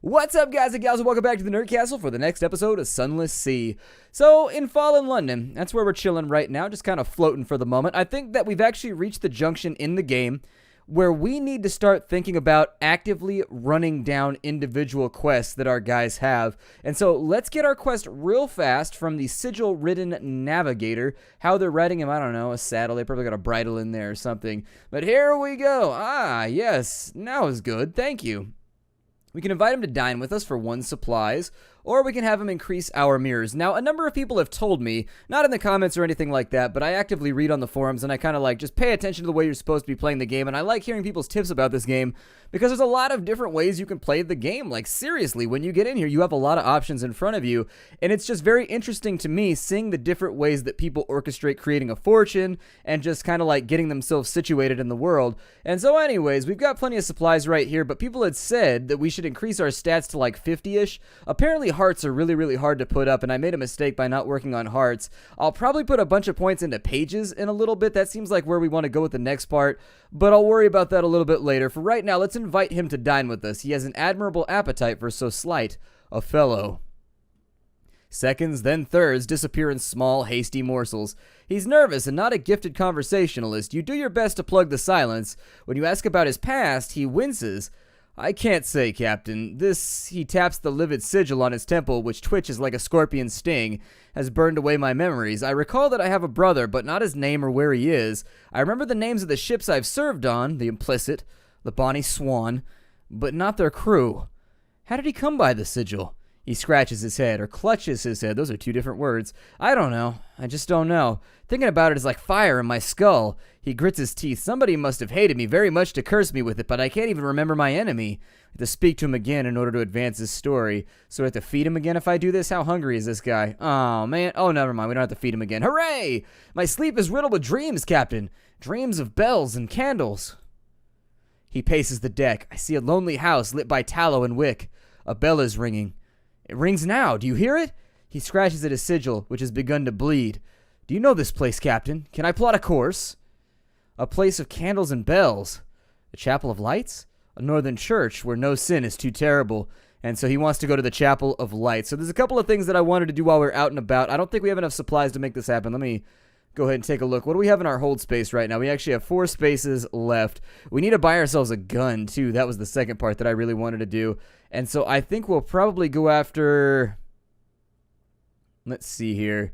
What's up, guys and gals, and welcome back to the Nerd Castle for the next episode of Sunless Sea. So, in Fallen London, that's where we're chilling right now, just kind of floating for the moment. I think that we've actually reached the junction in the game where we need to start thinking about actively running down individual quests that our guys have. And so, let's get our quest real fast from the sigil-ridden navigator. How they're riding him, I don't know, a saddle. They probably got a bridle in there or something. But here we go. Ah, yes, now is good. Thank you. We can invite him to dine with us for 1 supplies, or we can have him increase our mirrors. Now, a number of people have told me, not in the comments or anything like that, but I actively read on the forums, and I kind of like, just pay attention to the way you're supposed to be playing the game, and I like hearing people's tips about this game, because there's a lot of different ways you can play the game. Like, seriously, when you get in here, you have a lot of options in front of you, and it's just very interesting to me seeing the different ways that people orchestrate creating a fortune, and just kind of like getting themselves situated in the world. And so anyways, we've got plenty of supplies right here, but people had said that we should increase our stats to like 50-ish. Apparently hearts are really hard to put up, and I made a mistake by not working on hearts. I'll probably put a bunch of points into pages in a little bit. That seems like where we want to go with the next part, but I'll worry about that a little bit later. For right now, let's invite him to dine with us. He has an admirable appetite for so slight a fellow. Seconds, then thirds disappear in small, hasty morsels. He's nervous and not a gifted conversationalist. You do your best to plug the silence. When you ask about his past, he winces. I can't say, Captain. He taps the livid sigil on his temple, which twitches like a scorpion's sting, has burned away my memories. I recall that I have a brother, but not his name or where he is. I remember the names of the ships I've served on, the Implicit, the Bonnie Swan, but not their crew. How did he come by the sigil? He scratches his head, or clutches his head. Those are 2 different words. I don't know. I just don't know. Thinking about it is like fire in my skull. He grits his teeth. Somebody must have hated me very much to curse me with it, but I can't even remember my enemy. I have to speak to him again in order to advance his story. So I have to feed him again if I do this? How hungry is this guy? Oh, man. Oh, never mind. We don't have to feed him again. Hooray! My sleep is riddled with dreams, Captain. Dreams of bells and candles. He paces the deck. I see a lonely house lit by tallow and wick. A bell is ringing. It rings now. Do you hear it? He scratches at his sigil, which has begun to bleed. Do you know this place, Captain? Can I plot a course? A place of candles and bells. A chapel of lights? A northern church where no sin is too terrible. And so he wants to go to the chapel of lights. So there's a couple of things that I wanted to do while we're out and about. I don't think we have enough supplies to make this happen. Let me go ahead and take a look. What do we have in our hold space right now? We actually have 4 spaces left. We need to buy ourselves a gun, too. That was the second part that I really wanted to do. And so I think we'll probably go after... Let's see here.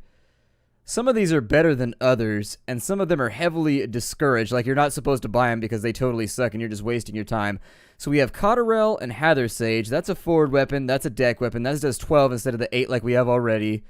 Some of these are better than others, and some of them are heavily discouraged. Like, you're not supposed to buy them because they totally suck and you're just wasting your time. So we have Cotterell and Hathersage. That's a forward weapon. That's a deck weapon. That does 12 instead of the 8 like we have already.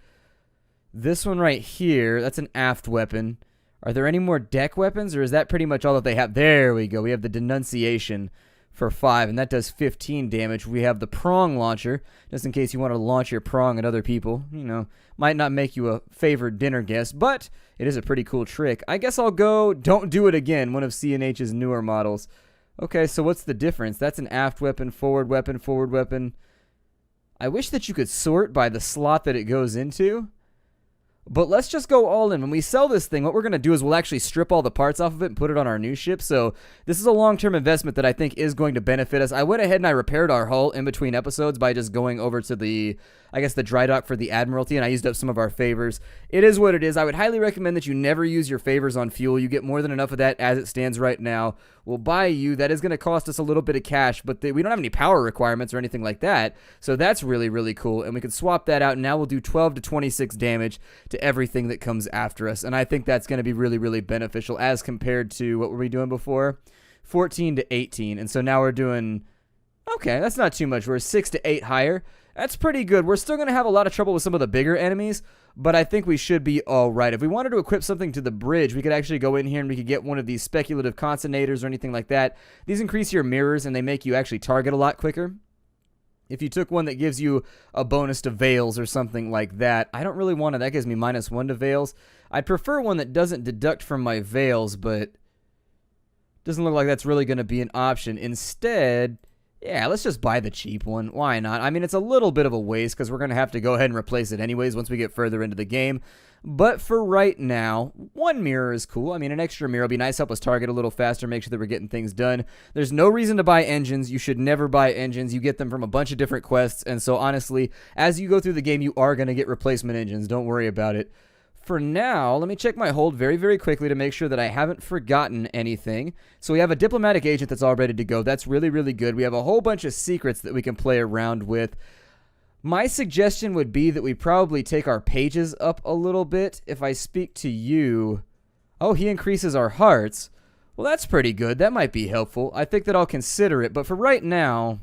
This one right here, that's an aft weapon. Are there any more deck weapons, or is that pretty much all that they have? There we go. We have the Denunciation for 5, and that does 15 damage. We have the prong launcher, just in case you want to launch your prong at other people. You know, might not make you a favored dinner guest, but it is a pretty cool trick. I guess I'll go Don't Do It Again, one of C&H's newer models. Okay, so what's the difference? That's an aft weapon, forward weapon, forward weapon. I wish that you could sort by the slot that it goes into. But let's just go all in. When we sell this thing, what we're going to do is we'll actually strip all the parts off of it and put it on our new ship. So this is a long-term investment that I think is going to benefit us. I went ahead and I repaired our hull in between episodes by just going over to the, I guess, the dry dock for the Admiralty, and I used up some of our favors. It is what it is. I would highly recommend that you never use your favors on fuel. You get more than enough of that as it stands right now. We'll buy you. That is going to cost us a little bit of cash, but we don't have any power requirements or anything like that. So that's really cool, and we can swap that out, and now we'll do 12 to 26 damage to everything that comes after us, and I think that's going to be really beneficial as compared to, what were we doing before? 14 to 18, and so now we're doing, okay, that's not too much. We're 6 to 8 higher. That's pretty good. We're still going to have a lot of trouble with some of the bigger enemies, but I think we should be all right. If we wanted to equip something to the bridge, we could actually go in here and we could get one of these speculative consonators or anything like that. These increase your mirrors, and they make you actually target a lot quicker. If you took one that gives you a bonus to veils or something like that, I don't really want it. That gives me -1 to veils. I'd prefer one that doesn't deduct from my veils, but doesn't look like that's really going to be an option. Instead, Yeah, let's just buy the cheap one. Why not? I mean, it's a little bit of a waste because we're going to have to go ahead and replace it anyways once we get further into the game. But for right now, one mirror is cool. I mean, an extra mirror will be nice, help us target a little faster, make sure that we're getting things done. There's no reason to buy engines. You should never buy engines. You get them from a bunch of different quests. And so honestly, as you go through the game, you are going to get replacement engines. Don't worry about it. For now, let me check my hold very, very quickly to make sure that I haven't forgotten anything. So we have a diplomatic agent that's all ready to go. That's really, really good. We have a whole bunch of secrets that we can play around with. My suggestion would be that we probably take our pages up a little bit. If I speak to you... Oh, he increases our hearts. Well, that's pretty good. That might be helpful. I think that I'll consider it. But for right now...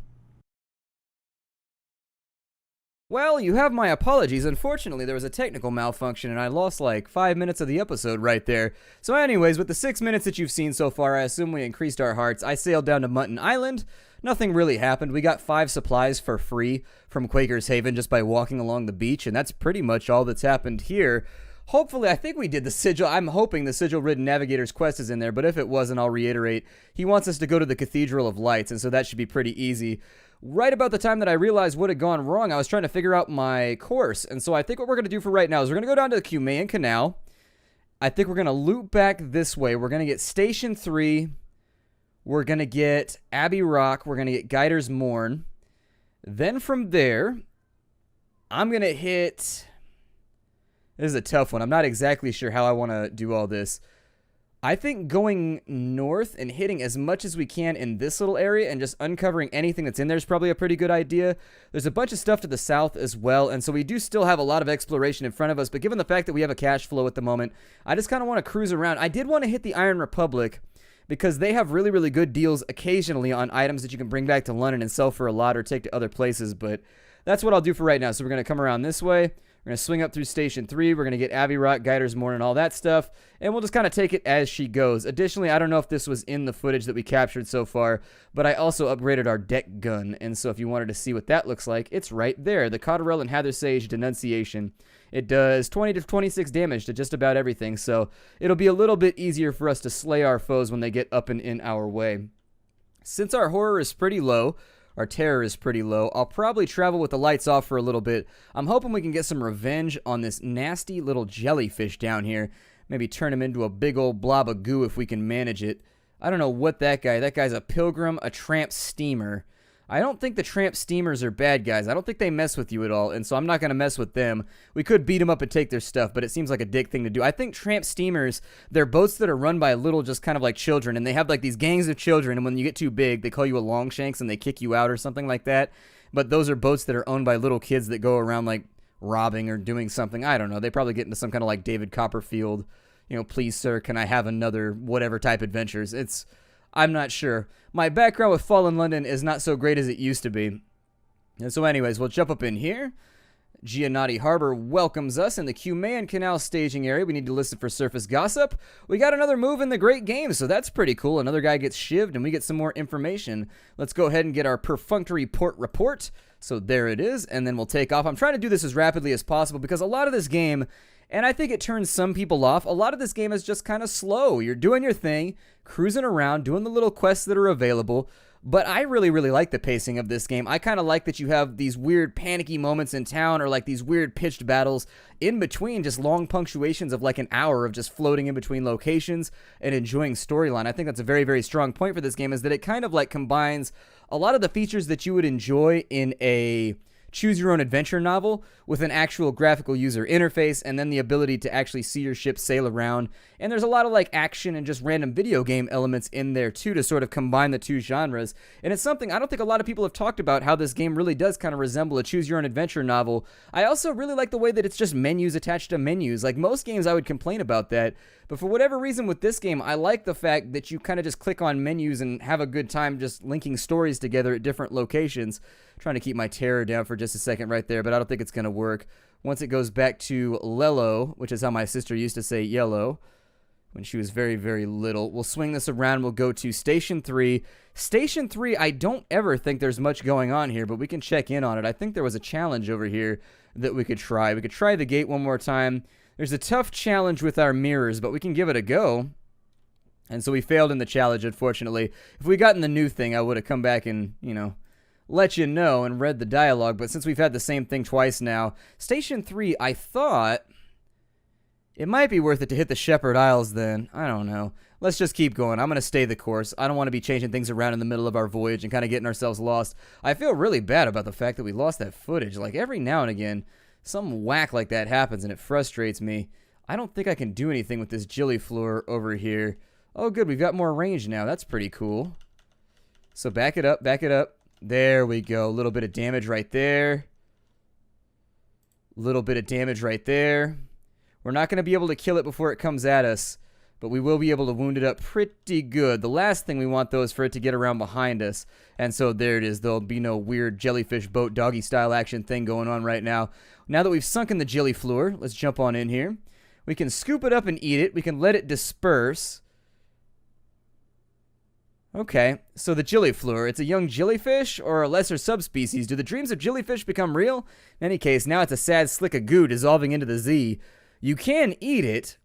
Well, you have my apologies. Unfortunately, there was a technical malfunction and I lost like 5 minutes of the episode right there. So anyways, with the 6 minutes that you've seen so far, I assume we increased our hearts. I sailed down to Mutton Island. Nothing really happened. We got 5 supplies for free from Quaker's Haven just by walking along the beach, and that's pretty much all that's happened here. Hopefully, I think we did the sigil. I'm hoping the sigil-ridden navigator's quest is in there, but if it wasn't, I'll reiterate. He wants us to go to the Cathedral of Lights, and so that should be pretty easy. Right about the time that I realized what had gone wrong, I was trying to figure out my course, and so I think what we're going to do for right now is we're going to go down to the Cumaean Canal. I think we're going to loop back this way. We're going to get Station 3. We're going to get Abbey Rock. We're going to get Guider's Morn. Then from there, I'm going to hit... This is a tough one. I'm not exactly sure how I want to do all this. I think going north and hitting as much as we can in this little area and just uncovering anything that's in there is probably a pretty good idea. There's a bunch of stuff to the south as well, and so we do still have a lot of exploration in front of us, but given the fact that we have a cash flow at the moment, I just kind of want to cruise around. I did want to hit the Iron Republic because they have really, really good deals occasionally on items that you can bring back to London and sell for a lot or take to other places, but that's what I'll do for right now. So we're going to come around this way. We're going to swing up through Station 3. We're going to get Abbey Rock, Guider's Morn, and all that stuff. And we'll just kind of take it as she goes. Additionally, I don't know if this was in the footage that we captured so far, but I also upgraded our deck gun. And so if you wanted to see what that looks like, it's right there. The Cotterell and Hathersage Denunciation. It does 20 to 26 damage to just about everything. So it'll be a little bit easier for us to slay our foes when they get up and in our way. Since our horror is pretty low, our terror is pretty low, I'll probably travel with the lights off for a little bit. I'm hoping we can get some revenge on this nasty little jellyfish down here. Maybe turn him into a big old blob of goo if we can manage it. I don't know what that guy's a pilgrim, a tramp steamer. I don't think the tramp steamers are bad guys. I don't think they mess with you at all, and so I'm not going to mess with them. We could beat them up and take their stuff, but it seems like a dick thing to do. I think tramp steamers, they're boats that are run by little, just kind of like children, and they have like these gangs of children, and when you get too big, they call you a longshanks and they kick you out or something like that. But those are boats that are owned by little kids that go around like robbing or doing something. I don't know. They probably get into some kind of like David Copperfield, you know, please sir, can I have another whatever type adventures. I'm not sure. My background with Fallen London is not so great as it used to be. And so anyways, we'll jump up in here. Giannotti Harbor welcomes us in the Cumaean Canal staging area. We need to listen for surface gossip. We got another move in the great game, so that's pretty cool. Another guy gets shivved, and we get some more information. Let's go ahead and get our perfunctory port report. So there it is, and then we'll take off. I'm trying to do this as rapidly as possible because a lot of this game... And I think it turns some people off. A lot of this game is just kind of slow. You're doing your thing, cruising around, doing the little quests that are available. But I really, really like the pacing of this game. I kind of like that you have these weird panicky moments in town or like these weird pitched battles in between just long punctuations of like an hour of just floating in between locations and enjoying storyline. I think that's a very, very strong point for this game is that it kind of like combines a lot of the features that you would enjoy in a choose-your-own-adventure novel with an actual graphical user interface and then the ability to actually see your ship sail around. And there's a lot of like action and just random video game elements in there too to sort of combine the two genres. And it's something I don't think a lot of people have talked about, how this game really does kind of resemble a choose-your-own-adventure novel. I also really like the way that it's just menus attached to menus. Like most games I would complain about that, but for whatever reason with this game, I like the fact that you kind of just click on menus and have a good time just linking stories together at different locations. Trying to keep my terror down for just a second right there, but I don't think it's going to work. Once it goes back to Lello, which is how my sister used to say yellow when she was very, very little, we'll swing this around. We'll go to Station 3. Station 3, I don't ever think there's much going on here, but we can check in on it. I think there was a challenge over here that we could try. We could try the gate one more time. There's a tough challenge with our mirrors, but we can give it a go. And so we failed in the challenge, unfortunately. If we gotten the new thing, I would have come back and, you know, let you know and read the dialogue, but since we've had the same thing twice now, Station 3, I thought it might be worth it to hit the Shepherd Isles then. I don't know. Let's just keep going. I'm going to stay the course. I don't want to be changing things around in the middle of our voyage and kind of getting ourselves lost. I feel really bad about the fact that we lost that footage. Like, every now and again, some whack like that happens, and it frustrates me. I don't think I can do anything with this Gillifleur over here. Oh, good. We've got more range now. That's pretty cool. So back it up. Back it up. There we go. A little bit of damage right there. Little bit of damage right there. We're not going to be able to kill it before it comes at us, but we will be able to wound it up pretty good. The last thing we want, though, is for it to get around behind us. And so there it is. There'll be no weird jellyfish boat doggy style action thing going on right now. Now that we've sunken the Gillifleur, let's jump on in here. We can scoop it up and eat it. We can let it disperse. Okay, so the Gillifleur, it's a young jellyfish or a lesser subspecies. Do the dreams of jellyfish become real? In any case, now it's a sad slick of goo dissolving into the Z. You can eat it,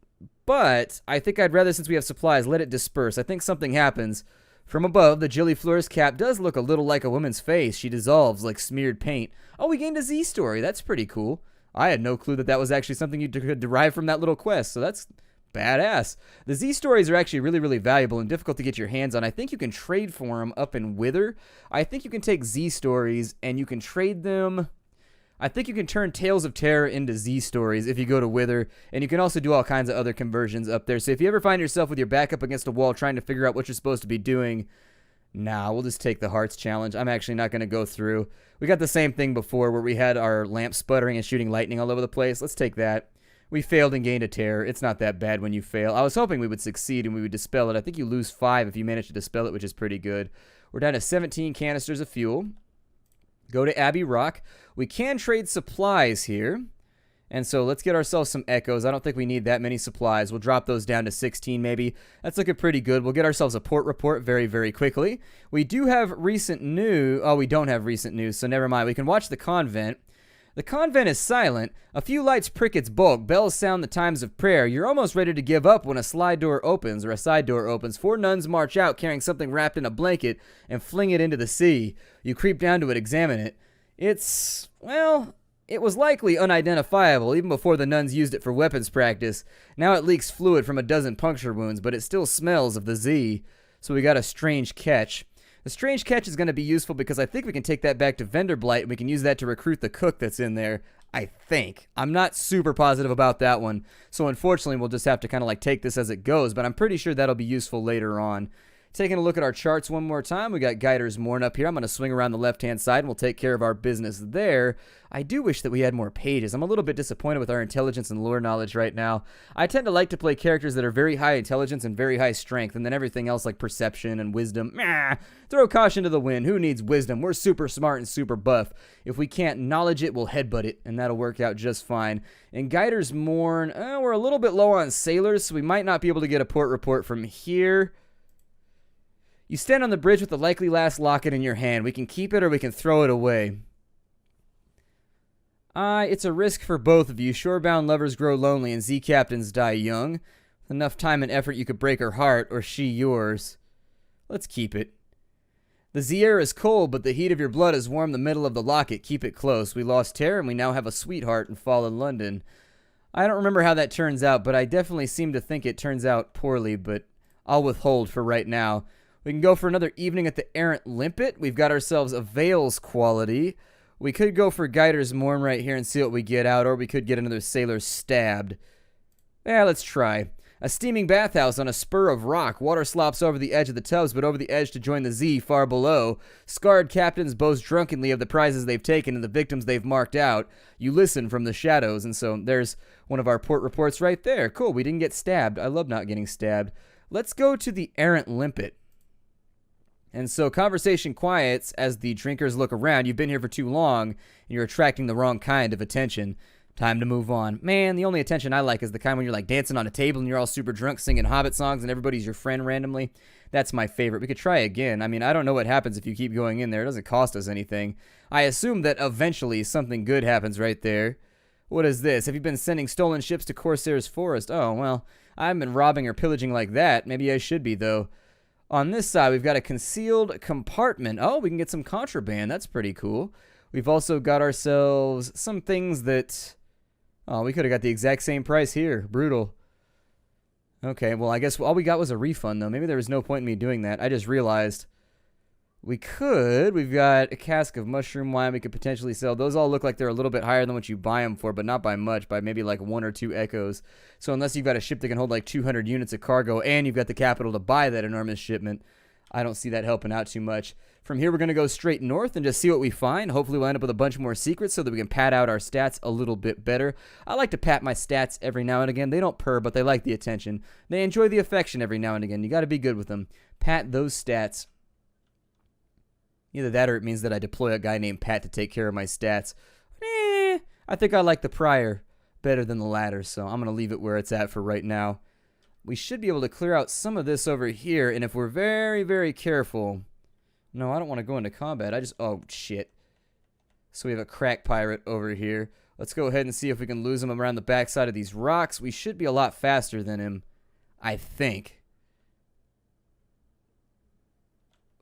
but I think I'd rather, since we have supplies, let it disperse. I think something happens. From above, the Gillifleur's cap does look a little like a woman's face. She dissolves like smeared paint. Oh, we gained a Z story. That's pretty cool. I had no clue that that was actually something you could derive from that little quest, so that's badass. The Z stories are actually really, really valuable and difficult to get your hands on. I think you can trade for them up in Wither. I think you can take Z stories and you can trade them. I think you can turn Tales of Terror into Z stories if you go to Wither, and you can also do all kinds of other conversions up there. So if you ever find yourself with your back up against a wall trying to figure out what you're supposed to be doing, nah, we'll just take the Hearts challenge. I'm actually not going to go through. We got the same thing before where we had our lamp sputtering and shooting lightning all over the place. Let's take that. We failed and gained a terror. It's not that bad when you fail. I was hoping we would succeed and we would dispel it. I think you lose 5 if you manage to dispel it, which is pretty good. We're down to 17 canisters of fuel. Go to Abbey Rock. We can trade supplies here. And so let's get ourselves some echoes. I don't think we need that many supplies. We'll drop those down to 16 maybe. That's looking pretty good. We'll get ourselves a port report very, very quickly. We do have recent news. Oh, we don't have recent news, so never mind. We can watch the convent. The convent is silent. A few lights prick its bulk. Bells sound the times of prayer. You're almost ready to give up when a slide door opens, or a side door opens. 4 nuns march out carrying something wrapped in a blanket and fling it into the sea. You creep down to it, examine it. It's, well, it was likely unidentifiable even before the nuns used it for weapons practice. Now it leaks fluid from a dozen puncture wounds, but it still smells of the Z. So we got a strange catch. The strange catch is going to be useful because I think we can take that back to Vendor Blight and we can use that to recruit the cook that's in there. I think. I'm not super positive about that one. So unfortunately, we'll just have to kind of like take this as it goes, but I'm pretty sure that'll be useful later on. Taking a look at our charts one more time, we got Guider's Morn up here. I'm going to swing around the left-hand side and we'll take care of our business there. I do wish that we had more pages. I'm a little bit disappointed with our intelligence and lore knowledge right now. I tend to like to play characters that are very high intelligence and very high strength, and then everything else like perception and wisdom. Meh, throw caution to the wind. Who needs wisdom? We're super smart and super buff. If we can't knowledge it, we'll headbutt it, and that'll work out just fine. In Guider's Morn, we're a little bit low on sailors, so we might not be able to get a port report from here. You stand on the bridge with the likely last locket in your hand. We can keep it or we can throw it away. It's a risk for both of you. Shorebound lovers grow lonely and Z captains die young. With enough time and effort you could break her heart, or she yours. Let's keep it. The Z air is cold, but the heat of your blood has warmed the middle of the locket. Keep it close. We lost Terror and we now have a sweetheart in fallen London. I don't remember how that turns out, but I definitely seem to think it turns out poorly, but I'll withhold for right now. We can go for another evening at the Errant Limpet. We've got ourselves a Veils quality. We could go for Guider's Morn right here and see what we get out, or we could get another Sailor Stabbed. Yeah, let's try. A steaming bathhouse on a spur of rock. Water slops over the edge of the tubs, but over the edge to join the Z far below. Scarred captains boast drunkenly of the prizes they've taken and the victims they've marked out. You listen from the shadows, and so there's one of our port reports right there. Cool, we didn't get stabbed. I love not getting stabbed. Let's go to the Errant Limpet. And so conversation quiets as the drinkers look around. You've been here for too long, and you're attracting the wrong kind of attention. Time to move on. Man, the only attention I like is the kind when you're like dancing on a table and you're all super drunk singing Hobbit songs and everybody's your friend randomly. That's my favorite. We could try again. I mean, I don't know what happens if you keep going in there. It doesn't cost us anything. I assume that eventually something good happens right there. What is this? Have you been sending stolen ships to Corsair's Forest? Oh, well, I haven't been robbing or pillaging like that. Maybe I should be, though. On this side, we've got a concealed compartment. Oh, we can get some contraband. That's pretty cool. We've also got ourselves some things that... Oh, we could have got the exact same price here. Brutal. Okay, well, I guess all we got was a refund, though. Maybe there was no point in me doing that. I just realized we could. We've got a cask of mushroom wine we could potentially sell. Those all look like they're a little bit higher than what you buy them for, but not by much, by maybe like 1 or 2 echoes. So unless you've got a ship that can hold like 200 units of cargo and you've got the capital to buy that enormous shipment, I don't see that helping out too much. From here, we're going to go straight north and just see what we find. Hopefully, we'll end up with a bunch more secrets so that we can pad out our stats a little bit better. I like to pat my stats every now and again. They don't purr, but they like the attention. They enjoy the affection every now and again. You got to be good with them. Pat those stats. Either that or it means that I deploy a guy named Pat to take care of my stats. I think I like the prior better than the latter, so I'm going to leave it where it's at for right now. We should be able to clear out some of this over here, and if we're very, very careful... No, I don't want to go into combat. Oh, shit. So we have a crack pirate over here. Let's go ahead and see if we can lose him around the backside of these rocks. We should be a lot faster than him, I think.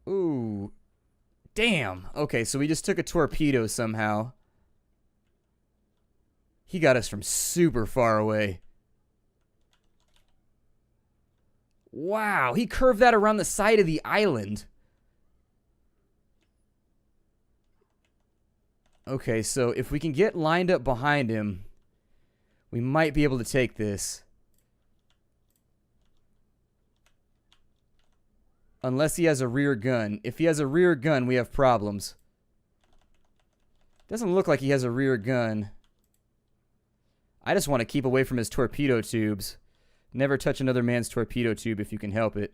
Ooh. Damn. Okay, so we just took a torpedo somehow. He got us from super far away. Wow, he curved that around the side of the island. Okay, so if we can get lined up behind him, we might be able to take this. Unless he has a rear gun. If he has a rear gun, we have problems. Doesn't look like he has a rear gun. I just want to keep away from his torpedo tubes. Never touch another man's torpedo tube if you can help it.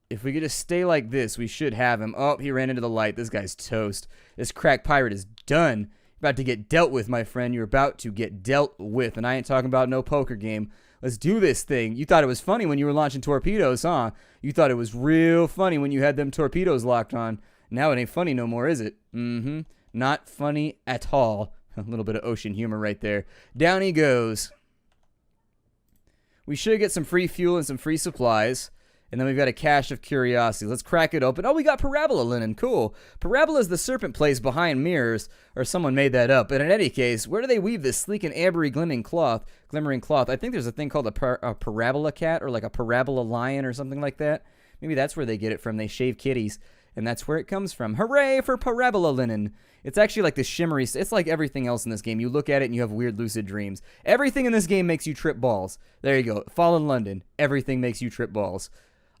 If we could just stay like this, we should have him. Oh, he ran into the light. This guy's toast. This crack pirate is done. You're about to get dealt with, my friend. You're about to get dealt with. And I ain't talking about no poker game. Let's do this thing. You thought it was funny when you were launching torpedoes, huh? You thought it was real funny when you had them torpedoes locked on. Now it ain't funny no more, is it? Mm-hmm. Not funny at all. A little bit of ocean humor right there. Down he goes. We should get some free fuel and some free supplies. And then we've got a cache of curiosities. Let's crack it open. Oh, we got parabola linen. Cool. Parabola is the serpent placed behind mirrors, or someone made that up. But in any case, where do they weave this sleek and ambery glimmering cloth? I think there's a thing called a parabola cat, or like a parabola lion, or something like that. Maybe that's where they get it from. They shave kitties, and that's where it comes from. Hooray for parabola linen. It's actually like the shimmery... It's like everything else in this game. You look at it and you have weird lucid dreams. Everything in this game makes you trip balls. There you go. Fallen London. Everything makes you trip balls.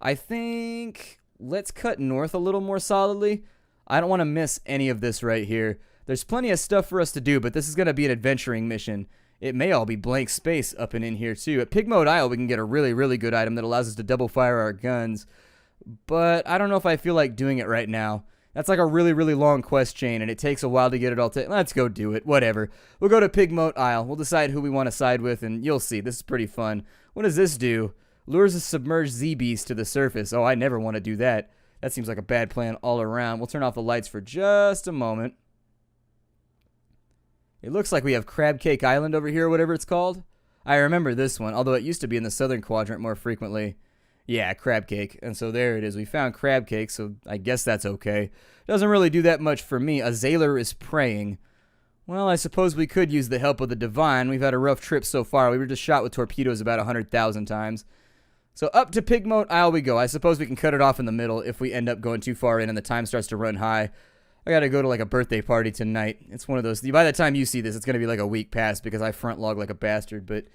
I think let's cut north a little more solidly. I don't want to miss any of this right here. There's plenty of stuff for us to do, but this is going to be an adventuring mission. It may all be blank space up and in here, too. At Pigmtode, we can get a really, really good item that allows us to double fire our guns. But I don't know if I feel like doing it right now. That's like a really, really long quest chain, and it takes a while to get it all. Let's go do it. Whatever. We'll go to Pigmtode. We'll decide who we want to side with, and you'll see. This is pretty fun. What does this do? Lures a submerged Z-Beast to the surface. Oh, I never want to do that. That seems like a bad plan all around. We'll turn off the lights for just a moment. It looks like we have Crab Cake Island over here, or whatever it's called. I remember this one, although it used to be in the southern quadrant more frequently. Yeah, Crab Cake. And so there it is. We found Crab Cake, so I guess that's okay. Doesn't really do that much for me. A Zailor is praying. Well, I suppose we could use the help of the Divine. We've had a rough trip so far. We were just shot with torpedoes about 100,000 times. So up to Pigmtode we go. I suppose we can cut it off in the middle if we end up going too far in and the time starts to run high. I gotta go to like a birthday party tonight. It's one of those. By the time you see this, it's gonna be like a week past because I front log like a bastard. But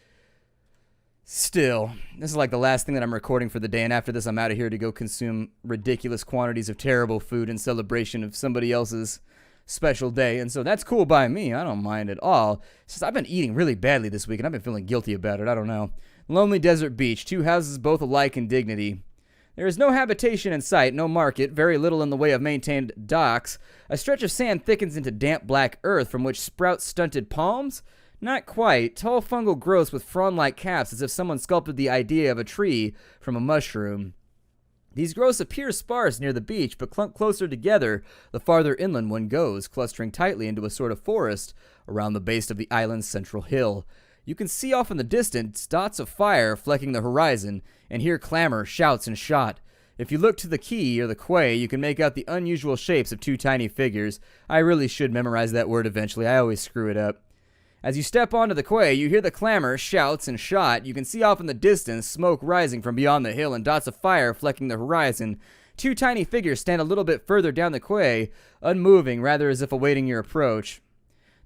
still, this is like the last thing that I'm recording for the day. And after this, I'm out of here to go consume ridiculous quantities of terrible food in celebration of somebody else's special day. And so that's cool by me. I don't mind at all. It's just I've been eating really badly this week and I've been feeling guilty about it. I don't know. Lonely Desert Beach, 2 houses both alike in dignity. There is no habitation in sight, no market, very little in the way of maintained docks. A stretch of sand thickens into damp black earth from which sprout stunted palms? Not quite. Tall fungal growths with frond-like caps as if someone sculpted the idea of a tree from a mushroom. These growths appear sparse near the beach, but clump closer together the farther inland one goes, clustering tightly into a sort of forest around the base of the island's central hill. You can see off in the distance dots of fire flecking the horizon, and hear clamor, shouts, and shot. If you look to the quay or the quay, you can make out the unusual shapes of two tiny figures. I really should memorize that word eventually. I always screw it up. As you step onto the quay, you hear the clamor, shouts, and shot. You can see off in the distance smoke rising from beyond the hill and dots of fire flecking the horizon. Two tiny figures stand a little bit further down the quay, unmoving, rather as if awaiting your approach.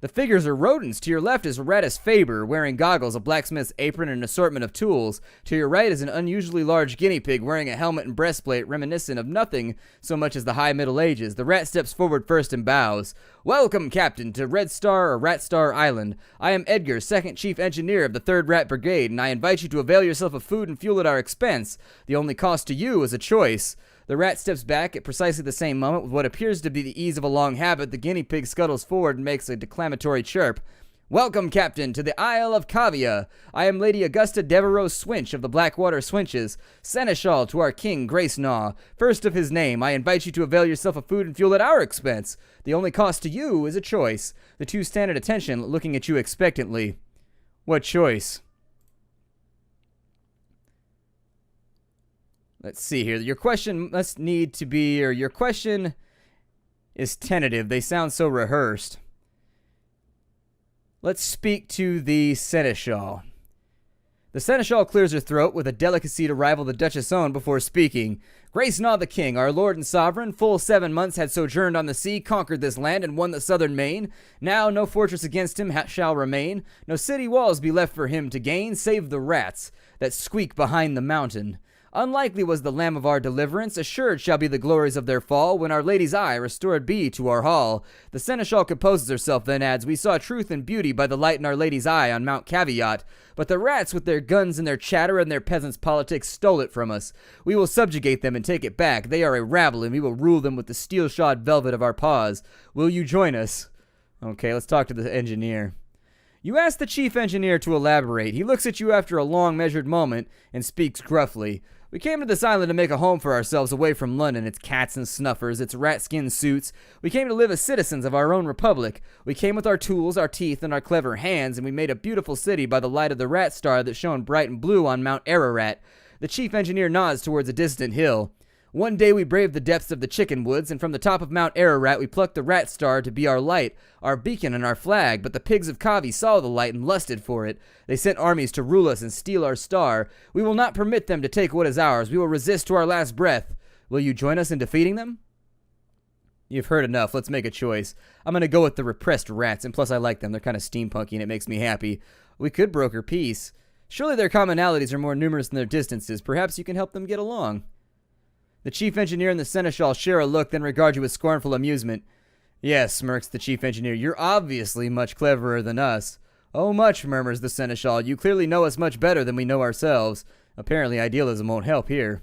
The figures are rodents. To your left is Ratus Faber, wearing goggles, a blacksmith's apron, and an assortment of tools. To your right is an unusually large guinea pig wearing a helmet and breastplate reminiscent of nothing so much as the high Middle Ages. The rat steps forward first and bows. "Welcome, Captain, to Red Star or Rat Star Island. I am Edgar, second chief engineer of the 3rd Rat Brigade, and I invite you to avail yourself of food and fuel at our expense. The only cost to you is a choice." The rat steps back at precisely the same moment. With what appears to be the ease of a long habit, the guinea pig scuttles forward and makes a declamatory chirp. "Welcome, Captain, to the Isle of Kavia. I am Lady Augusta Devereaux Swinch of the Blackwater Swinches, Seneschal to our King Grace Naw. First of his name, I invite you to avail yourself of food and fuel at our expense. The only cost to you is a choice." The two stand at attention, looking at you expectantly. "What choice?" Let's see here. Your question must need to be, or your question is tentative. They sound so rehearsed. Let's speak to the Seneschal. The Seneschal clears her throat with a delicacy to rival the Duchess' own before speaking. "Grace Naw the King, our lord and sovereign, full 7 months had sojourned on the sea, conquered this land, and won the southern main. Now no fortress against him shall remain, no city walls be left for him to gain, save the rats that squeak behind the mountain. Unlikely was the lamb of our deliverance, assured shall be the glories of their fall, when our lady's eye restored be to our hall." The Seneschal composes herself, then adds, "We saw truth and beauty by the light in our lady's eye on Mount Caveat, but the rats with their guns and their chatter and their peasants' politics stole it from us. We will subjugate them and take it back. They are a rabble, and we will rule them with the steel-shod velvet of our paws. Will you join us?" Okay, let's talk to the engineer. You ask the chief engineer to elaborate. He looks at you after a long, measured moment and speaks gruffly. "We came to this island to make a home for ourselves away from London, its cats and snuffers, its rat-skin suits. We came to live as citizens of our own republic. We came with our tools, our teeth, and our clever hands, and we made a beautiful city by the light of the rat star that shone bright and blue on Mount Ararat." The chief engineer nods towards a distant hill. "One day we braved the depths of the chicken woods, and from the top of Mount Ararat we plucked the rat star to be our light, our beacon, and our flag. But the pigs of Kavi saw the light and lusted for it. They sent armies to rule us and steal our star. We will not permit them to take what is ours. We will resist to our last breath. Will you join us in defeating them?" You've heard enough. Let's make a choice. I'm going to go with the repressed rats, and plus I like them. They're kind of steampunky, and it makes me happy. We could broker peace. Surely their commonalities are more numerous than their distances. Perhaps you can help them get along. The chief engineer and the Seneschal share a look, then regard you with scornful amusement. "Yes," smirks the chief engineer, "you're obviously much cleverer than us." "Oh, much," murmurs the Seneschal. "You clearly know us much better than we know ourselves. Apparently idealism won't help here."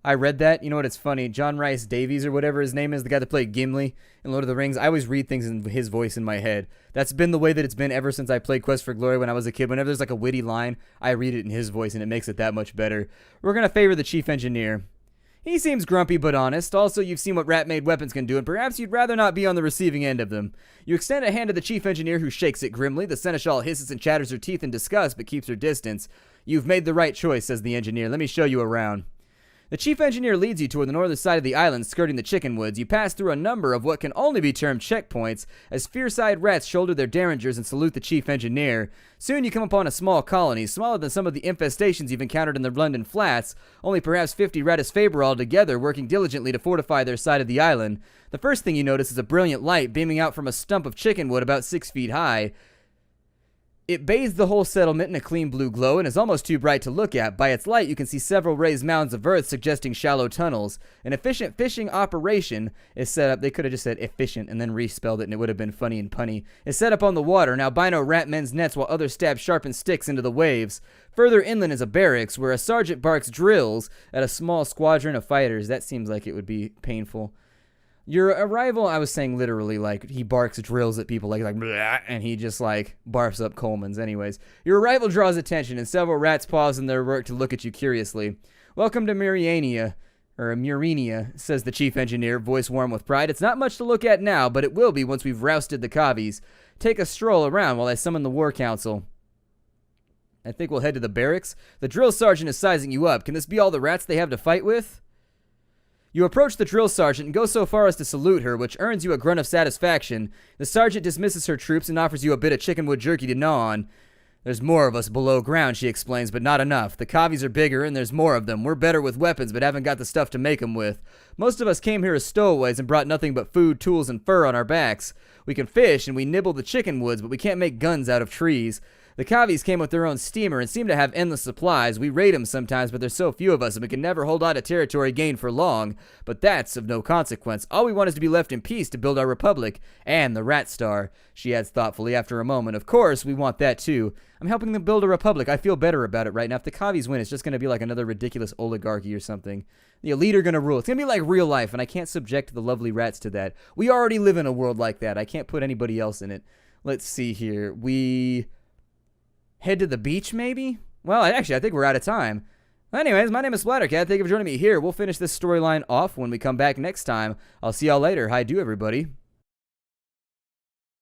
I read that. You know what, it's funny. John Rhys Davies, or whatever his name is, the guy that played Gimli in Lord of the Rings, I always read things in his voice in my head. That's been the way that it's been ever since I played Quest for Glory when I was a kid. Whenever there's like a witty line, I read it in his voice, and it makes it that much better. We're going to favor the chief engineer. He seems grumpy but honest. Also, you've seen what rat-made weapons can do, and perhaps you'd rather not be on the receiving end of them. You extend a hand to the chief engineer, who shakes it grimly. The Seneschal hisses and chatters her teeth in disgust, but keeps her distance. "You've made the right choice," says the engineer. "Let me show you around." The chief engineer leads you toward the northern side of the island, skirting the chicken woods. You pass through a number of what can only be termed checkpoints, as fierce-eyed rats shoulder their derringers and salute the chief engineer. Soon you come upon a small colony, smaller than some of the infestations you've encountered in the London flats, only perhaps 50 Ratus Faber altogether, working diligently to fortify their side of the island. The first thing you notice is a brilliant light beaming out from a stump of chicken wood about 6 feet high. It bathes the whole settlement in a clean blue glow and is almost too bright to look at. By its light, you can see several raised mounds of earth suggesting shallow tunnels. An efficient fishing operation is set up. They could have just said efficient and then respelled it, and it would have been funny and punny. Is set up on the water. An albino rat mends nets while others stab sharpened sticks into the waves. Further inland is a barracks where a sergeant barks drills at a small squadron of fighters. That seems like it would be painful. Your arrival, I was saying literally, like, he barks drills at people, like blah, and he just, like, barfs up Coleman's. Anyways, your arrival draws attention, and several rats pause in their work to look at you curiously. "Welcome to Murenia," says the chief engineer, voice warm with pride. "It's not much to look at now, but it will be once we've rousted the Kavis. Take a stroll around while I summon the war council." I think we'll head to the barracks. The drill sergeant is sizing you up. Can this be all the rats they have to fight with? You approach the drill sergeant and go so far as to salute her, which earns you a grunt of satisfaction. The sergeant dismisses her troops and offers you a bit of chickenwood jerky to gnaw on. There's more of us below ground, she explains, but not enough. The Kavis are bigger and there's more of them. We're better with weapons, but haven't got the stuff to make them with. Most of us came here as stowaways and brought nothing but food, tools, and fur on our backs. We can fish and we nibble the chicken woods, but we can't make guns out of trees. The Kavis came with their own steamer and seem to have endless supplies. We raid them sometimes, but there's so few of us and we can never hold on to territory gained for long. But that's of no consequence. All we want is to be left in peace to build our republic and the Rat Star, she adds thoughtfully after a moment. Of course, we want that too. I'm helping them build a republic. I feel better about it right now. If the Kavis win, it's just going to be like another ridiculous oligarchy or something. The elite are going to rule. It's going to be like real life, and I can't subject the lovely rats to that. We already live in a world like that. I can't put anybody else in it. Let's see here. We head to the beach, maybe? Well, actually, I think we're out of time. Anyways, my name is Splattercat. Thank you for joining me here. We'll finish this storyline off when we come back next time. I'll see y'all later. Hi, do everybody.